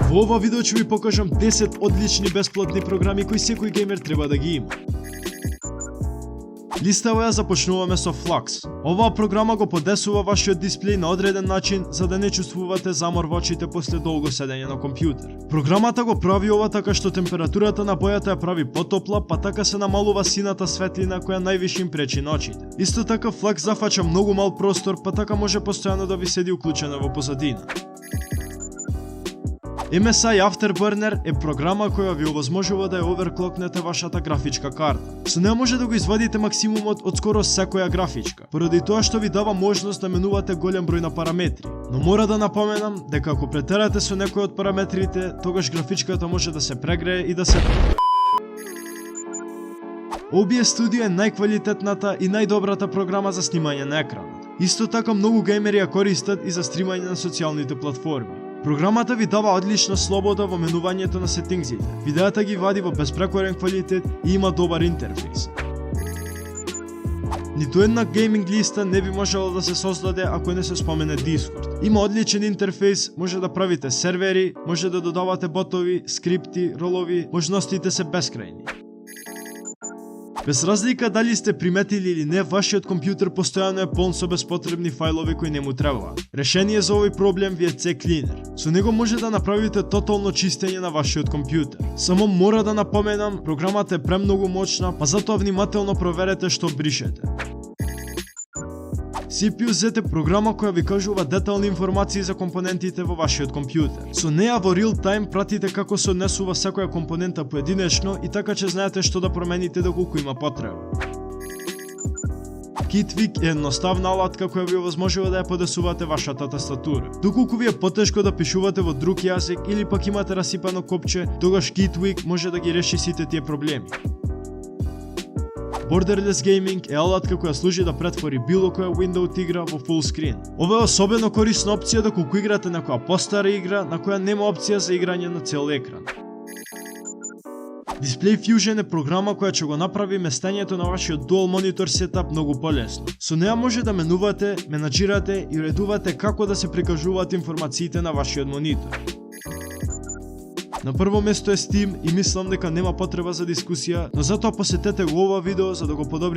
Во ова видео ќе ви покажам 10 одлични бесплатни програми кои секој геймер треба да ги има. Листава ја започнуваме со Flux. Оваа програма го подесува вашиот дисплеј на одреден начин за да не чувствувате замор во очите после долго седење на компјутер. Програмата го прави ова така што температурата на бојата ја прави потопла, па така се намалува сината светлина која највише им пречи на очите. Исто така Flux зафаќа многу мал простор, па така може постојано да ви седи уклучена во позадина. MSI Afterburner е програма која ви овозможува да ја оверклокнете вашата графичка карта. Со неа може да го извадите максимумот од скоро секоја графичка, поради тоа што ви дава можност да менувате голем број на параметри. Но мора да напоменам дека ако претерате со некој од параметрите, тогаш графичката може да се прегрее и да се OBS Studio е најквалитетната и најдобрата програма за снимање на екранот. Исто така многу геймери ја користат и за стримање на социјалните платформи. Програмата ви дава одлична слобода во менувањето на сетингзите. Видеата ги вади во безпрекорен квалитет и има добар интерфейс. Ниту една гейминг листа не би можела да се создаде ако не се спомене Discord. Има одличен интерфейс, може да правите сервери, може да додавате ботови, скрипти, ролови, можностите се бескрајни. Без разлика дали сте приметили или не, вашиот компјутер постојано е полн со беспотребни фајлови кои не му требаат. Решение за овој проблем ви е CCleaner. Со него може да направите тотално чистење на вашиот компјутер. Само мора да напоменам, програмата е премногу мощна, па затоа внимателно проверете што бришете. CPU-Z е програма која ви кажува детални информации за компонентите во вашиот компјутер. Со неа во real time пратите како се однесува секоја компонента поединечно и така ќе знаете што да промените доколку има потреба. KitVik е едноставна алатка која ви овозможува да ја подесувате вашата тастатура. Доколку ви е потешко да пишувате во друг јазик или пак имате расипано копче, тогаш KitVik може да ги реши сите тие проблеми. Borderless Gaming е алатка која служи да претвори било која Windows игра во full screen. Ова е особено корисна опција доколку играте некоја постара игра на која нема опција за играње на цел екран. Display Fusion е програма која ќе го направи местењето на вашиот dual monitor setup многу полесно. Со неа може да менувате, менаџирате и уредувате како да се прикажуваат информациите на вашиот монитор. На прво место е Steam и мислам дека нема потреба за дискусија, но затоа посетете го ова видео за да го подобрите